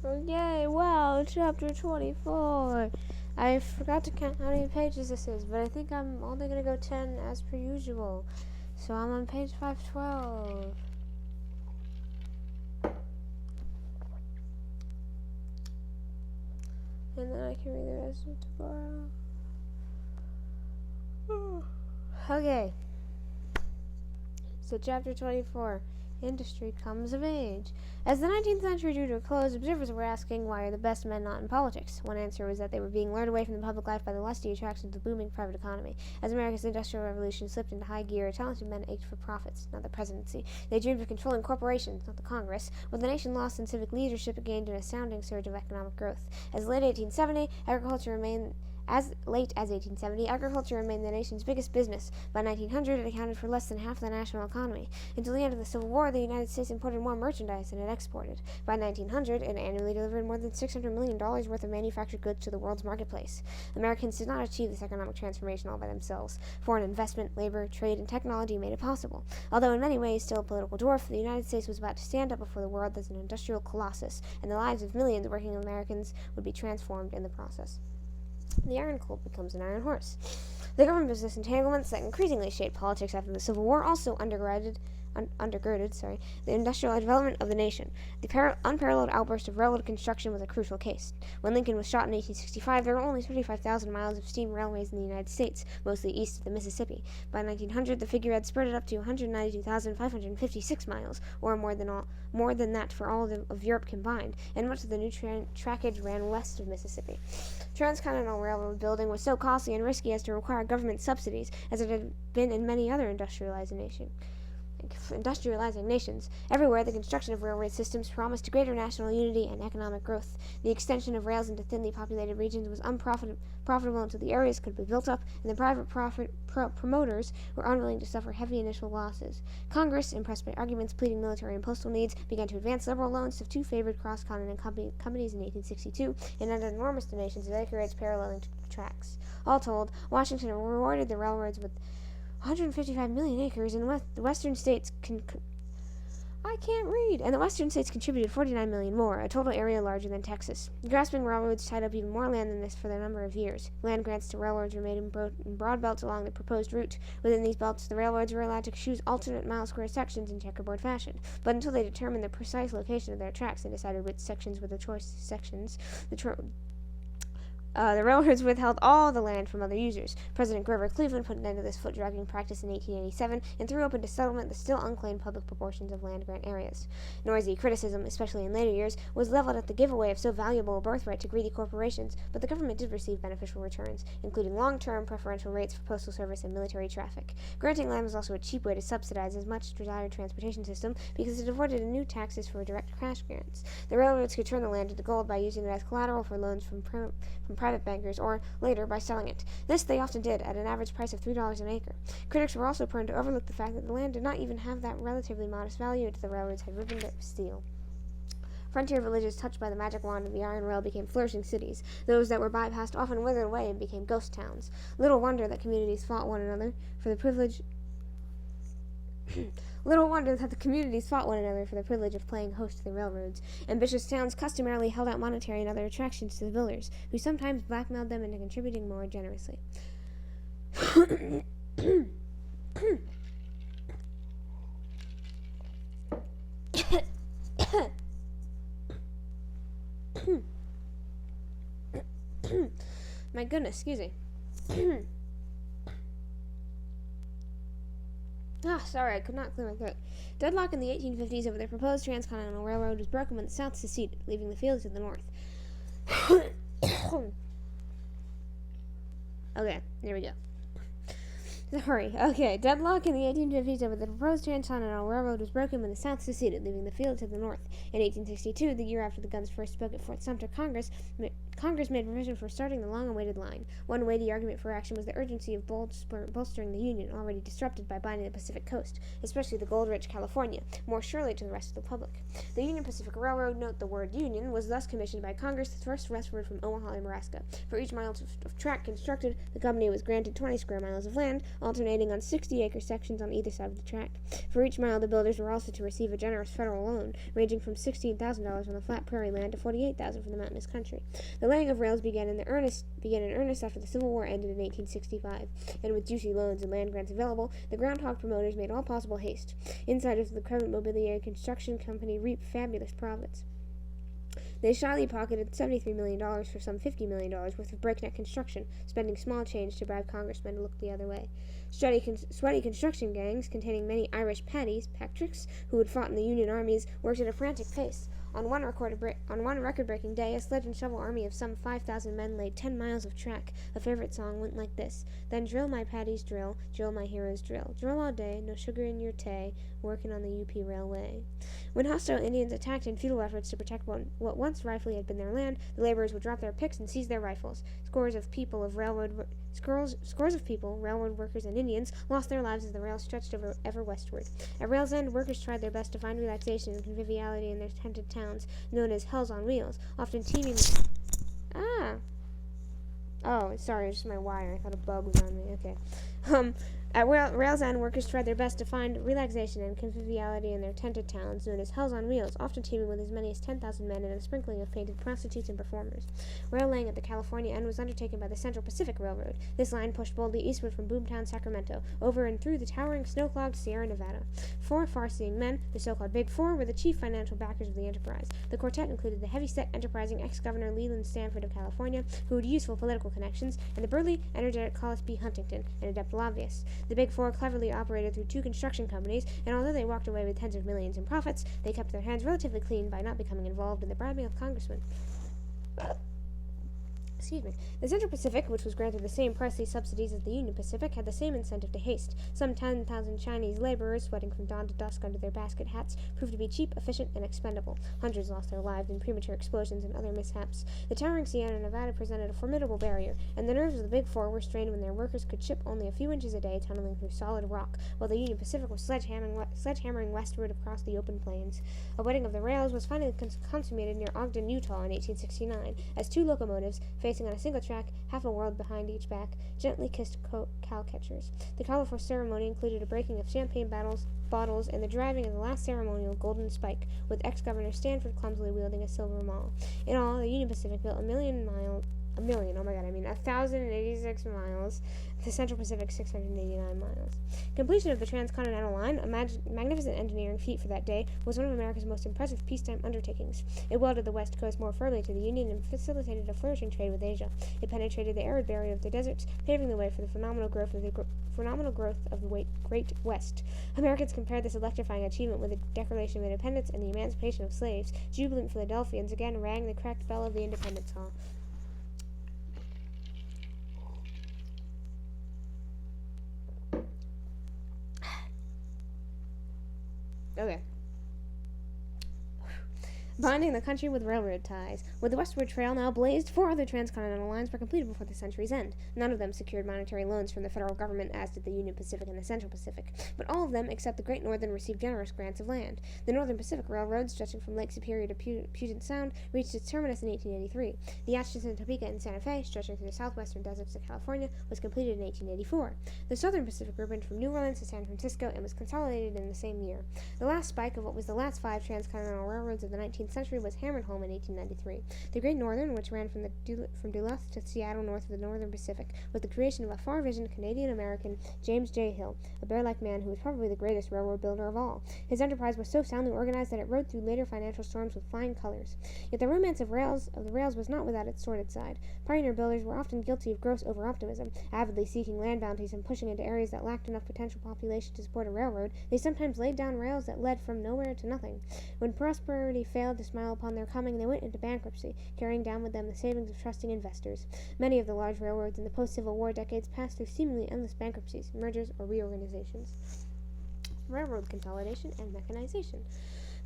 Yay, wow, chapter 24. I forgot to count how many pages this is, but I think I'm only going to go 10 as per usual. So I'm on page 512. And then I can read the rest of tomorrow. Okay. So chapter 24. Industry comes of age. As the 19th century drew to a close, observers were asking, why are the best men not in politics? One answer was that they were being lured away from the public life by the lusty attractions of the booming private economy. As America's industrial revolution slipped into high gear, talented men ached for profits, not the presidency. They dreamed of controlling corporations, not the Congress. What the nation lost in civic leadership, it gained an astounding surge of economic growth. As late 1870, As late as 1870, agriculture remained the nation's biggest business. By 1900, it accounted for less than half the national economy. Until the end of the Civil War, the United States imported more merchandise than it exported. By 1900, it annually delivered more than $600 million worth of manufactured goods to the world's marketplace. Americans did not achieve this economic transformation all by themselves. Foreign investment, labor, trade, and technology made it possible. Although in many ways still a political dwarf, the United States was about to stand up before the world as an industrial colossus, and the lives of millions of working Americans would be transformed in the process. The iron colt becomes an iron horse. The government business entanglements that increasingly shaped politics after the Civil War also undergirded the industrial development of the nation. The unparalleled outburst of railroad construction was a crucial case. When Lincoln was shot in 1865, there were only 35,000 miles of steam railways in the United States, mostly east of the Mississippi. By 1900, the figure had spurted up to 192,556 miles, or more than that for all of Europe combined, and much of the new trackage ran west of Mississippi. Transcontinental railroad building was so costly and risky as to require government subsidies, as it had been in many other industrializing nations. Everywhere, the construction of railway systems promised greater national unity and economic growth. The extension of rails into thinly populated regions was unprofitable until the areas could be built up, and the private promoters were unwilling to suffer heavy initial losses. Congress, impressed by arguments pleading military and postal needs, began to advance liberal loans to two favored cross-continent companies in 1862, and added enormous donations of acreage paralleling tracks. All told, Washington rewarded the railroads with 155 million acres, and the western states the western states contributed 49 million more, a total area larger than Texas. Grasping railroads tied up even more land than this for a number of years. Land grants to railroads were made in broad belts along the proposed route. Within these belts, the railroads were allowed to choose alternate mile-square sections in checkerboard fashion. But until they determined the precise location of their tracks and decided which sections were the choice sections, the railroads withheld all the land from other users. President Grover Cleveland put an end to this foot-dragging practice in 1887 and threw open to settlement the still unclaimed public proportions of land grant areas. Noisy criticism, especially in later years, was leveled at the giveaway of so valuable a birthright to greedy corporations, but the government did receive beneficial returns, including long-term preferential rates for postal service and military traffic. Granting land was also a cheap way to subsidize as much desired transportation system because it avoided new taxes for direct cash grants. The railroads could turn the land into gold by using it as collateral for loans from private bankers, or, later, by selling it. This they often did, at an average price of $3 an acre. Critics were also prone to overlook the fact that the land did not even have that relatively modest value until the railroads had ribboned it with steel. Frontier villages touched by the magic wand of the iron rail became flourishing cities. Those that were bypassed often withered away and became ghost towns. Little wonder that communities fought one another for the privilege of playing host to the railroads. Ambitious towns customarily held out monetary and other attractions to the builders, who sometimes blackmailed them into contributing more generously. My goodness, excuse me. Sorry, I could not clear my throat. Deadlock in the 1850s over the proposed transcontinental railroad was broken when the South seceded, leaving the fields to the North. Okay, here we go. Deadlock in the 1850s over the proposed transcontinental railroad was broken when the South seceded, leaving the field to the North. In 1862, the year after the guns first spoke at Fort Sumter, Congress Congress made provision for starting the long-awaited line. One weighty argument for action was the urgency of bolstering the Union, already disrupted by binding the Pacific coast, especially the gold-rich California, more surely to the rest of the public. The Union Pacific Railroad, note the word Union, was thus commissioned by Congress to thrust westward from Omaha, Nebraska. For each mile of track constructed, the company was granted 20 square miles of land, alternating on 60-acre sections on either side of the track. For each mile, the builders were also to receive a generous federal loan, ranging from $16,000 on the flat prairie land to $48,000 for the mountainous country. The laying of rails began in earnest after the Civil War ended in 1865, and with juicy loans and land grants available, the groundhog promoters made all possible haste. Insiders of the Crescent Mobilier Construction Company reaped fabulous profits. They shyly pocketed $73 million for some $50 million worth of breakneck construction, spending small change to bribe congressmen to look the other way. Sweaty construction gangs, containing many Irish paddies, Patricks, who had fought in the Union armies, worked at a frantic pace. On one record-breaking day, a sledge and shovel army of some 5,000 men laid 10 miles of track. A favorite song went like this: "Then drill my paddies drill my heroes drill all day, no sugar in your tay, working on the UP Railway." When hostile Indians attacked in futile efforts to protect what once rightfully had been their land, the laborers would drop their picks and seize their rifles. Scores of people, railroad workers, and Indians lost their lives as the rails stretched ever westward. At Rail's End, workers tried their best to find relaxation and conviviality in their tented towns, known as Hells on Wheels, often teeming. Oh, sorry, it's just my wire. I thought a bug was on me. Okay. At Rail's End, workers tried their best to find relaxation and conviviality in their tented towns, known as Hells on Wheels, often teeming with as many as 10,000 men and a sprinkling of painted prostitutes and performers. Rail laying at the California end was undertaken by the Central Pacific Railroad. This line pushed boldly eastward from Boomtown, Sacramento, over and through the towering snow-clogged Sierra Nevada. Four far-seeing men, the so-called Big Four, were the chief financial backers of the enterprise. The quartet included the heavy-set, enterprising ex-governor Leland Stanford of California, who had useful political connections, and the burly, energetic Collis B. Huntington, an adept lobbyist. The Big Four cleverly operated through two construction companies, and although they walked away with tens of millions in profits, they kept their hands relatively clean by not becoming involved in the bribing of congressmen. The Central Pacific, which was granted the same pricey subsidies as the Union Pacific, had the same incentive to haste. Some 10,000 Chinese laborers, sweating from dawn to dusk under their basket hats, proved to be cheap, efficient, and expendable. Hundreds lost their lives in premature explosions and other mishaps. The towering Sierra Nevada presented a formidable barrier, and the nerves of the Big Four were strained when their workers could chip only a few inches a day, tunneling through solid rock, while the Union Pacific was sledgehammering westward across the open plains. A wedding of the rails was finally consummated near Ogden, Utah in 1869, as two locomotives, facing on a single track, half a world behind each back, gently kissed cow-catchers. The colorful ceremony included a breaking of champagne bottles and the driving of the last ceremonial golden spike, with ex-governor Stanford clumsily wielding a silver maul. In all, the Union Pacific built 1,086 miles, the Central Pacific 689 miles. Completion of the Transcontinental Line, a magnificent engineering feat for that day, was one of America's most impressive peacetime undertakings. It welded the West Coast more firmly to the Union and facilitated a flourishing trade with Asia. It penetrated the arid barrier of the deserts, paving the way for the phenomenal growth of the Great West. Americans compared this electrifying achievement with the Declaration of Independence and the emancipation of slaves. Jubilant Philadelphians again rang the cracked bell of the Independence Hall. Okay. Binding the country with railroad ties. With the Westward Trail now blazed, 4 other transcontinental lines were completed before the century's end. None of them secured monetary loans from the federal government, as did the Union Pacific and the Central Pacific, but all of them, except the Great Northern, received generous grants of land. The Northern Pacific Railroad, stretching from Lake Superior to Puget Sound, reached its terminus in 1883. The Atchison, Topeka, and Santa Fe, stretching through the southwestern deserts of California, was completed in 1884. The Southern Pacific opened from New Orleans to San Francisco and was consolidated in the same year. The last spike of what was the last 5 transcontinental railroads of the 19th century was hammered home in 1893. The Great Northern, which ran from Duluth to Seattle north of the Northern Pacific, was the creation of a far-visioned Canadian-American James J. Hill, a bear-like man who was probably the greatest railroad builder of all. His enterprise was so soundly organized that it rode through later financial storms with flying colors. Yet the romance of the rails was not without its sordid side. Pioneer builders were often guilty of gross over-optimism, avidly seeking land bounties and pushing into areas that lacked enough potential population to support a railroad. They sometimes laid down rails that led from nowhere to nothing. When prosperity failed to smile upon their coming, they went into bankruptcy, carrying down with them the savings of trusting investors. Many of the large railroads in the post-Civil War decades passed through seemingly endless bankruptcies, mergers, or reorganizations. Railroad consolidation and mechanization.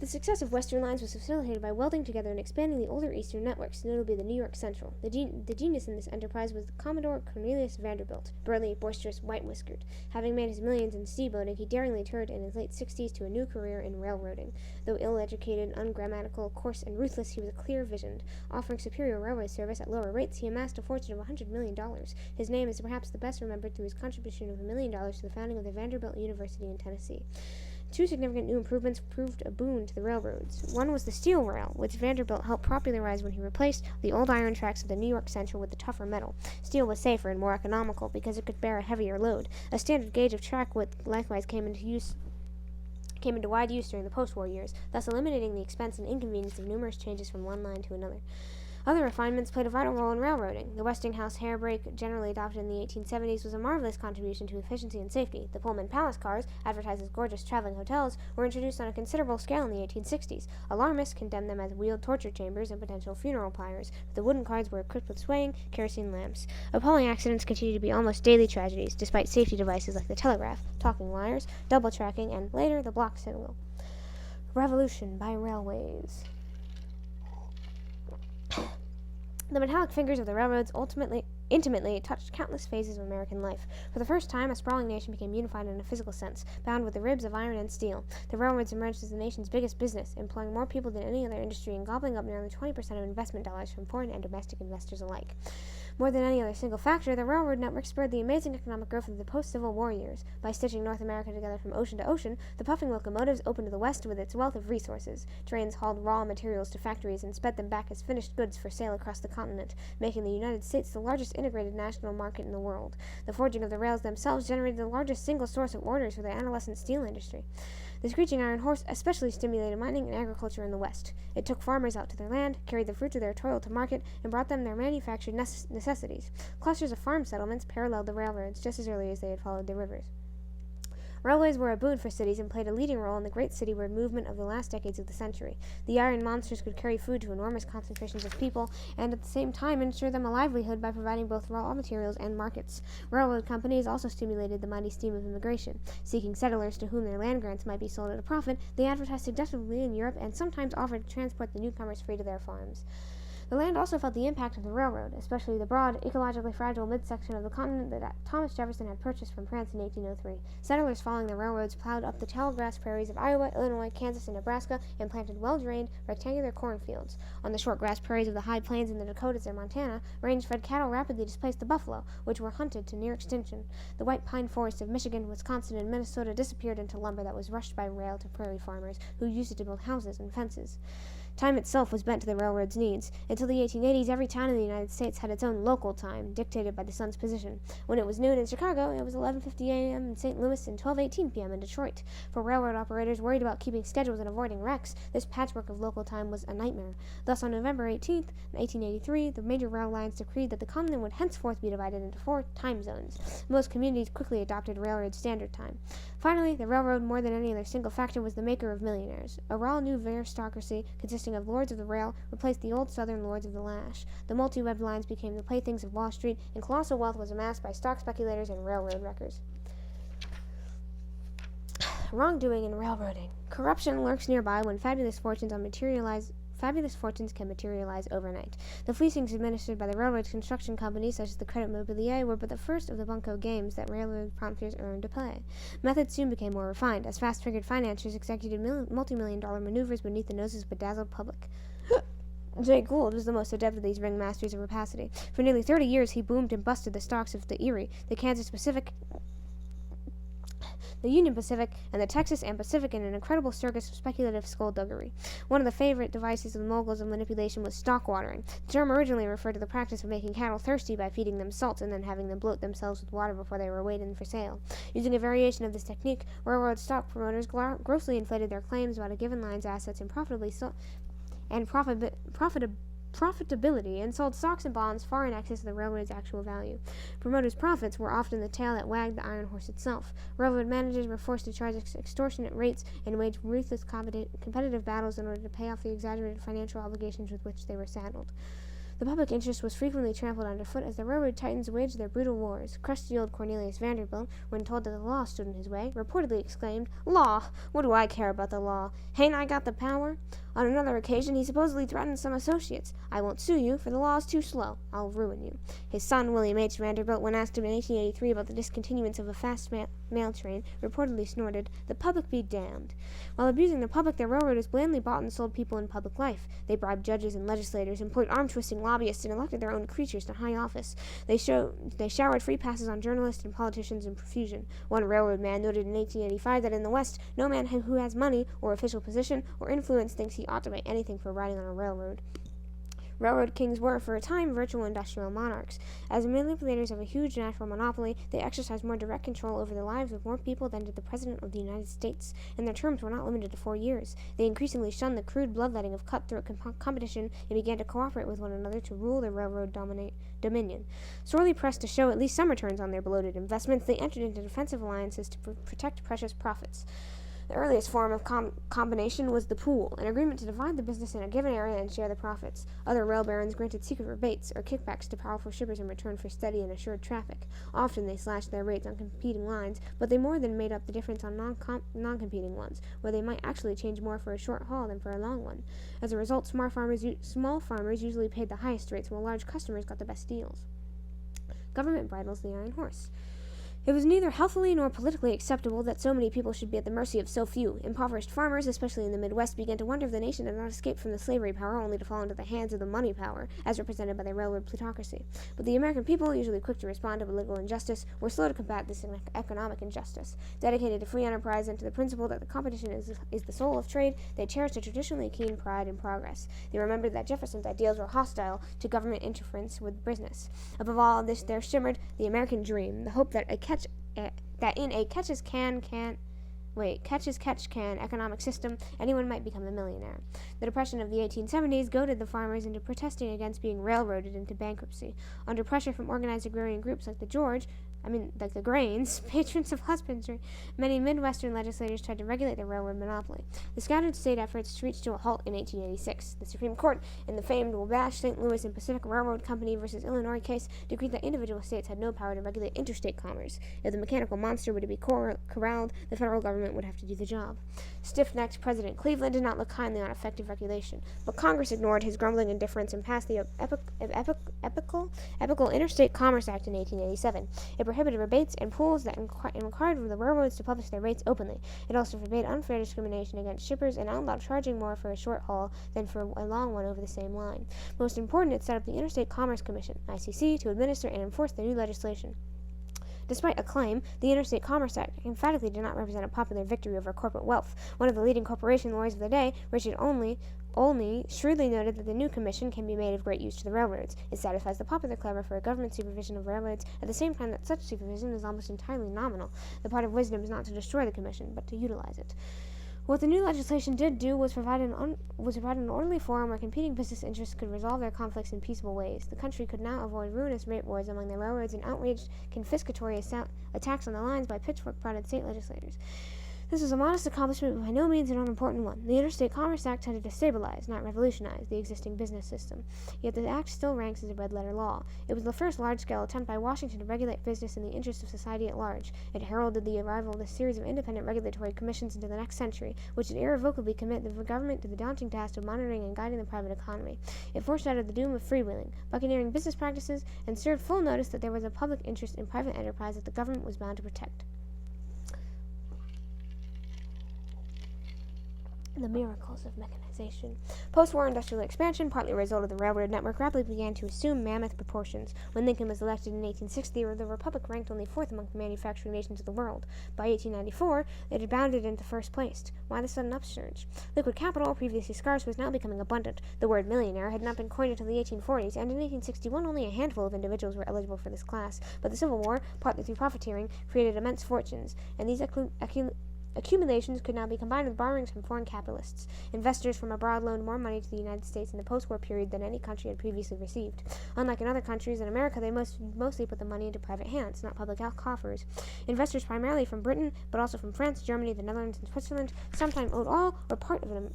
The success of Western lines was facilitated by welding together and expanding the older Eastern networks, notably the New York Central. The genius in this enterprise was Commodore Cornelius Vanderbilt, burly, boisterous, white-whiskered. Having made his millions in steamboating, he daringly turned in his late 60s to a new career in railroading. Though ill-educated, ungrammatical, coarse, and ruthless, he was clear-visioned. Offering superior railway service at lower rates, he amassed a fortune of $100 million. His name is perhaps the best remembered through his contribution of $1 million to the founding of the Vanderbilt University in Tennessee. Two significant new improvements proved a boon to the railroads. One was the steel rail, which Vanderbilt helped popularize when he replaced the old iron tracks of the New York Central with the tougher metal. Steel was safer and more economical because it could bear a heavier load. A standard gauge of track width likewise came into wide use during the post-war years, thus eliminating the expense and inconvenience of numerous changes from one line to another. Other refinements played a vital role in railroading. The Westinghouse hair brake, generally adopted in the 1870s, was a marvelous contribution to efficiency and safety. The Pullman Palace cars, advertised as gorgeous traveling hotels, were introduced on a considerable scale in the 1860s. Alarmists condemned them as wheeled torture chambers and potential funeral pyres, but the wooden cars were equipped with swaying kerosene lamps. Appalling accidents continued to be almost daily tragedies, despite safety devices like the telegraph, talking wires, double tracking, and later the block signal. Revolution by railways. The metallic fingers of the railroads intimately touched countless phases of American life. For the first time, a sprawling nation became unified in a physical sense, bound with the ribs of iron and steel. The railroads emerged as the nation's biggest business, employing more people than any other industry and gobbling up nearly 20% of investment dollars from foreign and domestic investors alike. More than any other single factor, the railroad network spurred the amazing economic growth of the post-Civil War years. By stitching North America together from ocean to ocean, the puffing locomotives opened to the West with its wealth of resources. Trains hauled raw materials to factories and sped them back as finished goods for sale across the continent, making the United States the largest integrated national market in the world. The forging of the rails themselves generated the largest single source of orders for the adolescent steel industry. The screeching iron horse especially stimulated mining and agriculture in the West. It took farmers out to their land, carried the fruits of their toil to market, and brought them their manufactured necessities. Clusters of farm settlements paralleled the railroads just as early as they had followed the rivers. Railways were a boon for cities and played a leading role in the great cityward movement of the last decades of the century. The iron monsters could carry food to enormous concentrations of people and at the same time ensure them a livelihood by providing both raw materials and markets. Railroad companies also stimulated the mighty stream of immigration. Seeking settlers to whom their land grants might be sold at a profit, they advertised suggestively in Europe and sometimes offered to transport the newcomers free to their farms. The land also felt the impact of the railroad, especially the broad, ecologically fragile midsection of the continent that Thomas Jefferson had purchased from France in 1803. Settlers following the railroads plowed up the tall grass prairies of Iowa, Illinois, Kansas, and Nebraska and planted well-drained, rectangular cornfields. On the short grass prairies of the high plains in the Dakotas and Montana, range-fed cattle rapidly displaced the buffalo, which were hunted to near extinction. The white pine forests of Michigan, Wisconsin, and Minnesota disappeared into lumber that was rushed by rail to prairie farmers, who used it to build houses and fences. Time itself was bent to the railroad's needs. Until the 1880s, every town in the United States had its own local time, dictated by the sun's position. When it was noon in Chicago, it was 11:50 a.m. in St. Louis and 12:18 p.m. in Detroit. For railroad operators worried about keeping schedules and avoiding wrecks, this patchwork of local time was a nightmare. Thus, on November 18, 1883, the major rail lines decreed that the continent would henceforth be divided into 4 time zones. Most communities quickly adopted railroad standard time. Finally, the railroad, more than any other single factor, was the maker of millionaires. A raw new aristocracy, consisting of lords of the rail, replaced the old southern lords of the lash. The multi-webbed lines became the playthings of Wall Street, and colossal wealth was amassed by stock speculators and railroad wreckers. Wrongdoing in railroading. Corruption lurks nearby when fabulous fortunes can materialize overnight. The fleecings administered by the railroad construction companies, such as the Credit Mobilier, were but the first of the bunco games that railroad prompters earned to play. Methods soon became more refined, as fast-figured financiers executed multi-million-dollar maneuvers beneath the noses of the bedazzled public. Jay Gould was the most adept of these ringmasters of rapacity. For nearly 30 years, he boomed and busted the stocks of the Erie, the Kansas Pacific, the Union Pacific, and the Texas and Pacific in an incredible circus of speculative skullduggery. One of the favorite devices of the moguls of manipulation was stock watering. The term originally referred to the practice of making cattle thirsty by feeding them salt and then having them bloat themselves with water before they were weighed in for sale. Using a variation of this technique, railroad stock promoters grossly inflated their claims about a given line's assets and profitability and sold stocks and bonds far in excess of the railroad's actual value. Promoters' profits were often the tail that wagged the iron horse itself. Railroad managers were forced to charge extortionate rates and wage ruthless competitive battles in order to pay off the exaggerated financial obligations with which they were saddled. The public interest was frequently trampled underfoot as the railroad titans waged their brutal wars. Crusty old Cornelius Vanderbilt, when told that the law stood in his way, reportedly exclaimed, "Law? What do I care about the law? Hain't I got the power?" On another occasion, he supposedly threatened some associates. "I won't sue you, for the law is too slow. I'll ruin you." His son, William H. Vanderbilt, when asked in 1883 about the discontinuance of a fast mail train, reportedly snorted, "The public be damned." While abusing the public, the railroaders blandly bought and sold people in public life. They bribed judges and legislators, employed arm-twisting lobbyists, and elected their own creatures to high office. They showered free passes on journalists and politicians in profusion. One railroad man noted in 1885 that in the West, no man who has money or official position or influence thinks he ought to pay anything for riding on a railroad. Railroad kings were, for a time, virtual industrial monarchs. As manipulators of a huge natural monopoly, they exercised more direct control over the lives of more people than did the President of the United States, and their terms were not limited to 4 years. They increasingly shunned the crude bloodletting of cutthroat competition and began to cooperate with one another to rule the railroad dominion. Sorely pressed to show at least some returns on their bloated investments, they entered into defensive alliances to protect precious profits. The earliest form of combination was the pool, an agreement to divide the business in a given area and share the profits. Other rail barons granted secret rebates or kickbacks to powerful shippers in return for steady and assured traffic. Often they slashed their rates on competing lines, but they more than made up the difference on non-competing ones, where they might actually change more for a short haul than for a long one. As a result, small farmers usually paid the highest rates, while large customers got the best deals. Government bridles the iron horse. It was neither healthily nor politically acceptable that so many people should be at the mercy of so few. Impoverished farmers, especially in the Midwest, began to wonder if the nation had not escaped from the slavery power only to fall into the hands of the money power, as represented by the railroad plutocracy. But the American people, usually quick to respond to political injustice, were slow to combat this economic injustice. Dedicated to free enterprise and to the principle that the competition is the soul of trade, they cherished a traditionally keen pride in progress. They remembered that Jefferson's ideals were hostile to government interference with business. Above all of this, there shimmered the American dream, the hope that in a catch-as-catch-can economic system, anyone might become a millionaire. The Depression of the 1870s goaded the farmers into protesting against being railroaded into bankruptcy. Under pressure from organized agrarian groups like the Grains, patrons of husbandry, many Midwestern legislators tried to regulate the railroad monopoly. The scattered state efforts reached to a halt in 1886. The Supreme Court, in the famed Wabash, St. Louis, and Pacific Railroad Company versus Illinois case, decreed that individual states had no power to regulate interstate commerce. If the mechanical monster were to be corralled, the federal government would have to do the job. Stiff-necked President Cleveland did not look kindly on effective regulation, but Congress ignored his grumbling indifference and passed the Epical Interstate Commerce Act in 1887. It prohibited rebates and pools and required the railroads to publish their rates openly. It also forbade unfair discrimination against shippers and outlawed charging more for a short haul than for a long one over the same line. Most important, it set up the Interstate Commerce Commission, ICC, to administer and enforce the new legislation. Despite acclaim, the Interstate Commerce Act emphatically did not represent a popular victory over corporate wealth. One of the leading corporation lawyers of the day, Richard Olney, shrewdly noted that the new commission can be made of great use to the railroads. It satisfies the popular clamor for a government supervision of railroads at the same time that such supervision is almost entirely nominal. The part of wisdom is not to destroy the commission, but to utilize it. What the new legislation did do was provide an orderly forum where competing business interests could resolve their conflicts in peaceable ways. The country could now avoid ruinous rate wars among the railroads and outraged confiscatory attacks on the lines by pitchfork-prodded state legislators. This was a modest accomplishment, but by no means an unimportant one. The Interstate Commerce Act tended to stabilize, not revolutionize, the existing business system. Yet the act still ranks as a red-letter law. It was the first large-scale attempt by Washington to regulate business in the interest of society at large. It heralded the arrival of a series of independent regulatory commissions into the next century, which would irrevocably commit the government to the daunting task of monitoring and guiding the private economy. It foreshadowed the doom of freewheeling, buccaneering business practices, and served full notice that there was a public interest in private enterprise that the government was bound to protect. The miracles of mechanization. Post-war industrial expansion, partly a result of the railroad network, rapidly began to assume mammoth proportions. When Lincoln was elected in 1860, the Republic ranked only fourth among the manufacturing nations of the world. By 1894, it had bounded into first place. Why the sudden upsurge? Liquid capital, previously scarce, was now becoming abundant. The word millionaire had not been coined until the 1840s, and in 1861 only a handful of individuals were eligible for this class. But the Civil War, partly through profiteering, created immense fortunes, and these accumulations could now be combined with borrowings from foreign capitalists. Investors from abroad loaned more money to the United States in the post-war period than any country had previously received. Unlike in other countries, in America they mostly put the money into private hands, not public coffers. Investors primarily from Britain, but also from France, Germany, the Netherlands, and Switzerland, sometimes owed all or part of an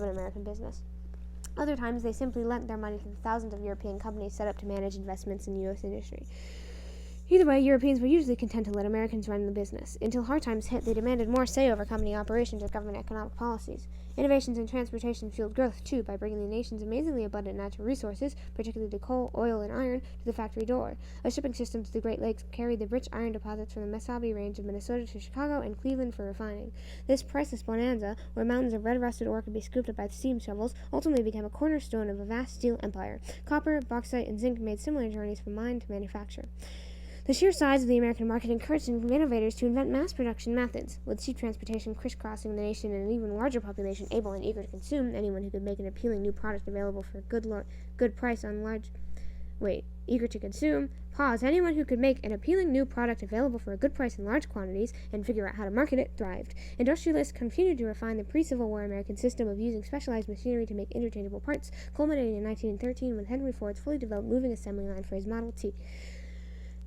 American business. Other times, they simply lent their money to the thousands of European companies set up to manage investments in U.S. industry. Either way, Europeans were usually content to let Americans run the business. Until hard times hit, they demanded more say over company operations or government economic policies. Innovations in transportation fueled growth, too, by bringing the nation's amazingly abundant natural resources, particularly coal, oil, and iron, to the factory door. A shipping system to the Great Lakes carried the rich iron deposits from the Mesabi Range of Minnesota to Chicago and Cleveland for refining. This priceless bonanza, where mountains of red-rusted ore could be scooped up by steam shovels, ultimately became a cornerstone of a vast steel empire. Copper, bauxite, and zinc made similar journeys from mine to manufacture. The sheer size of the American market encouraged innovators to invent mass production methods. With cheap transportation crisscrossing the nation and an even larger population able and eager to consume, anyone who could make an appealing new product available for a good price on large... eager to consume... Anyone who could make an appealing new product available for a good price in large quantities and figure out how to market it thrived. Industrialists continued to refine the pre-Civil War American system of using specialized machinery to make interchangeable parts, culminating in 1913 when Henry Ford's fully developed moving assembly line for his Model T.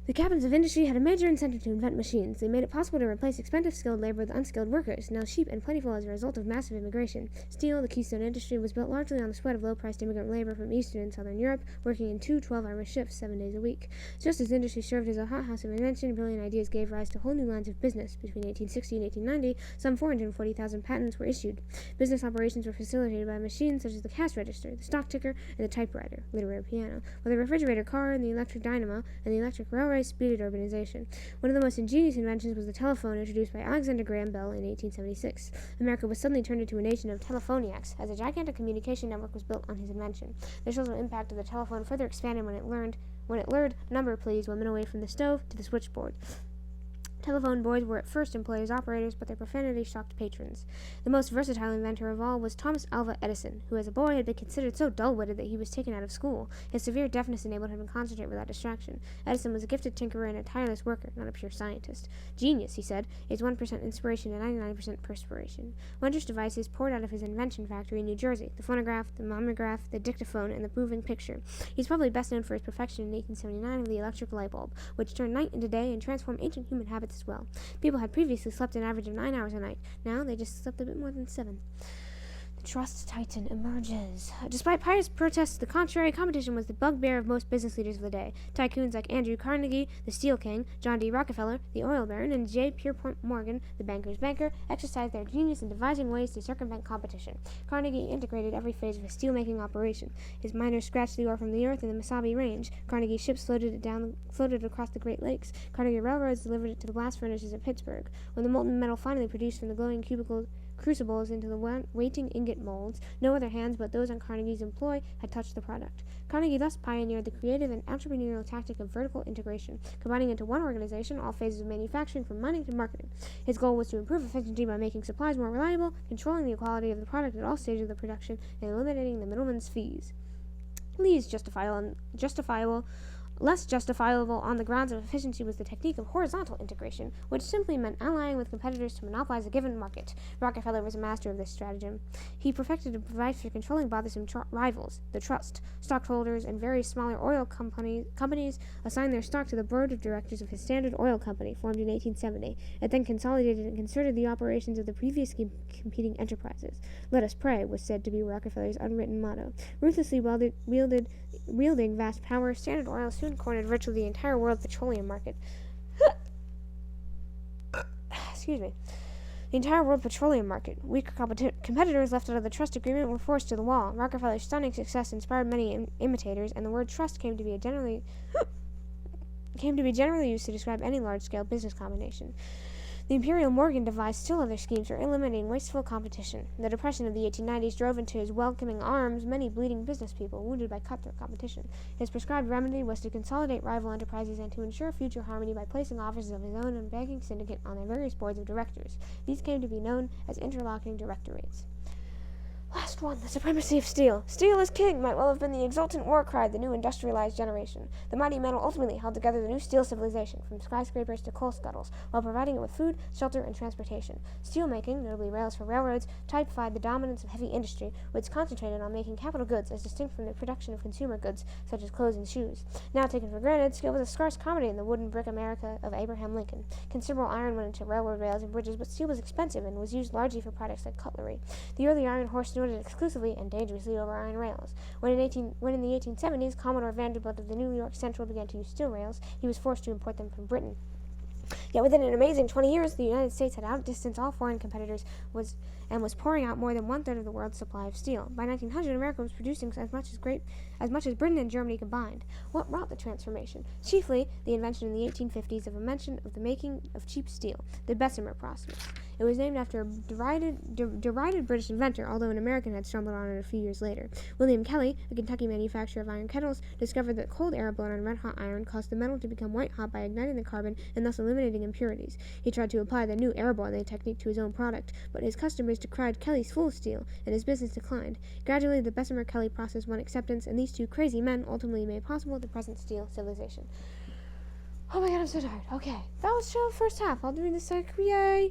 The captains of industry had a major incentive to invent machines. They made it possible to replace expensive skilled labor with unskilled workers, now cheap and plentiful as a result of massive immigration. Steel, the keystone industry, was built largely on the sweat of low-priced immigrant labor from Eastern and Southern Europe, working in 2 12-hour shifts 7 days a week. Just as industry served as a hothouse of invention, brilliant ideas gave rise to whole new lines of business. Between 1860 and 1890, some 440,000 patents were issued. Business operations were facilitated by machines such as the cash register, the stock ticker, and the typewriter, literary piano, while the refrigerator car and the electric dynamo and the electric railway speeded urbanization. One of the most ingenious inventions was the telephone, introduced by Alexander Graham Bell in 1876. America was suddenly turned into a nation of telephoniacs, as a gigantic communication network was built on his invention. The social impact of the telephone further expanded when it lured number please women away from the stove to the switchboard. Telephone boys were at first employed as operators, but their profanity shocked patrons. The most versatile inventor of all was Thomas Alva Edison, who as a boy had been considered so dull-witted that he was taken out of school. His severe deafness enabled him to concentrate without distraction. Edison was a gifted tinkerer and a tireless worker, not a pure scientist. Genius, he said, is 1% inspiration and 99% perspiration. Wondrous devices poured out of his invention factory in New Jersey: the phonograph, the mimeograph, the dictaphone, and the moving picture. He's probably best known for his perfection in 1879 of the electric light bulb, which turned night into day and transformed ancient human habits as well. People had previously slept an average of 9 hours a night. Now they just slept a bit more than 7. The trust titan emerges. Despite pious protests to the contrary, competition was the bugbear of most business leaders of the day. Tycoons like Andrew Carnegie, the Steel King, John D. Rockefeller, the oil baron, and J. Pierpont Morgan, the banker's banker, exercised their genius in devising ways to circumvent competition. Carnegie integrated every phase of his steel-making operation. His miners scratched the ore from the earth in the Mesabi Range. Carnegie ships floated across the Great Lakes. Carnegie railroads delivered it to the blast furnaces at Pittsburgh. When the molten metal finally produced from the glowing crucibles into the waiting ingot molds, no other hands but those on Carnegie's employ had touched the product. Carnegie thus pioneered the creative and entrepreneurial tactic of vertical integration, combining into one organization all phases of manufacturing from mining to marketing. His goal was to improve efficiency by making supplies more reliable, controlling the quality of the product at all stages of the production, and eliminating the middleman's fees. Less justifiable on the grounds of efficiency was the technique of horizontal integration, which simply meant allying with competitors to monopolize a given market. Rockefeller was a master of this stratagem. He perfected a device for controlling bothersome rivals, the trust. Stockholders and various smaller oil companies assigned their stock to the board of directors of his Standard Oil Company, formed in 1870. It then consolidated and concerted the operations of the previous competing enterprises. "Let us pray" was said to be Rockefeller's unwritten motto. Ruthlessly wielding vast power, Standard Oil soon cornered virtually the entire world petroleum market. Excuse me. The entire world petroleum market. Weaker competitors left out of the trust agreement were forced to the wall. Rockefeller's stunning success inspired many imitators, and the word trust came to be generally used to describe any large-scale business combination. The Imperial Morgan devised still other schemes for eliminating wasteful competition. The Depression of the 1890s drove into his welcoming arms many bleeding business people wounded by cutthroat competition. His prescribed remedy was to consolidate rival enterprises and to ensure future harmony by placing officers of his own and banking syndicate on their various boards of directors. These came to be known as interlocking directorates. Last one, the supremacy of steel. Steel is king might well have been the exultant war cry of the new industrialized generation. The mighty metal ultimately held together the new steel civilization, from skyscrapers to coal scuttles, while providing it with food, shelter, and transportation. Steel making, notably rails for railroads, typified the dominance of heavy industry, which concentrated on making capital goods as distinct from the production of consumer goods, such as clothes and shoes. Now taken for granted, steel was a scarce commodity in the wooden brick America of Abraham Lincoln. Considerable iron went into railroad rails and bridges, but steel was expensive and was used largely for products like cutlery. The early iron horse snorted exclusively and dangerously over iron rails. When in the 1870s Commodore Vanderbilt of the New York Central began to use steel rails, he was forced to import them from Britain. Yet within an amazing 20 years, the United States had outdistanced all foreign competitors was pouring out more than one-third of the world's supply of steel. By 1900, America was producing as much as Britain and Germany combined. What wrought the transformation? Chiefly, the invention in the 1850s of the making of cheap steel, the Bessemer process. It was named after a derided British inventor, although an American had stumbled on it a few years later. William Kelly, a Kentucky manufacturer of iron kettles, discovered that cold air blown on red-hot iron caused the metal to become white-hot by igniting the carbon and thus eliminating impurities. He tried to apply the new air boiling technique to his own product, but his customers decried Kelly's full steel, and his business declined. Gradually, the Bessemer-Kelly process won acceptance, and these two crazy men ultimately made possible the present steel civilization. Oh my god, I'm so tired. Okay, that was the first half. I'll do the second. Yay!